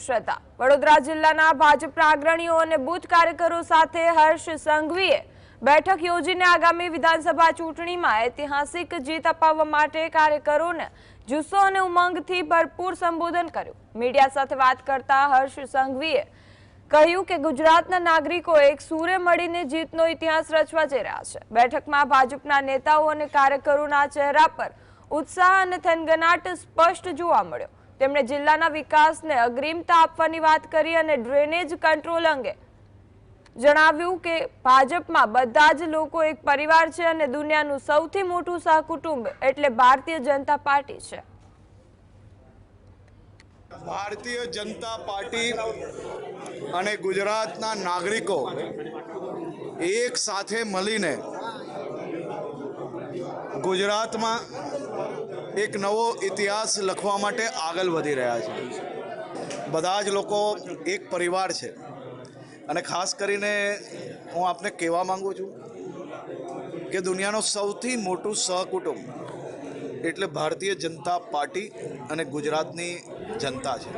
શ્રદ્ધા। વડોદરા જિલ્લાના ભાજપના અગ્રણીઓ અને બૂથ કાર્યકરો સાથે હર્ષ સંઘવીએ બેઠક યોજીને આગામી વિધાનસભા ચૂંટણીમાં ઐતિહાસિક જીત અપાવવા માટે કાર્યકરોને જુસ્સો અને ઉમંગથી ભરપૂર સંબોધન કર્યું। મીડિયા સાથે વાત કરતા હર્ષ સંઘવીએ કહ્યું કે ગુજરાતના નાગરિકો એક સૂરે મળીને જીતનો ઇતિહાસ રચવા જઈ રહ્યા છે। બેઠકમાં ભાજપના નેતાઓ અને કાર્યકરોના ચહેરા પર उत्साह અને થનગનાટ સ્પષ્ટ જોવા મળ્યો। તેમણે જિલ્લાના વિકાસને અગ્રિમતા આપવાની વાત કરી અને ડ્રેનેજ કંટ્રોલ અંગે જણાવ્યું કે ભાજપમાં બધા જ લોકો એક પરિવાર છે અને દુનિયાનું સૌથી મોટું સહકુટુંબ એટલે ભારતીય જનતા પાર્ટી છે। ભારતીય જનતા પાર્ટી અને ગુજરાતના નાગરિકો એક સાથે મળીને ગુજરાતમાં એક નવો ઇતિહાસ લખવા માટે આગળ વધી રહ્યા છે। બધા જ લોકો એક પરિવાર છે અને ખાસ કરીને હું આપને કહેવા માંગુ છું કે દુનિયાનું સૌથી મોટું સહકુટુંબ એટલે ભારતીય જનતા પાર્ટી અને ગુજરાતની જનતા છે।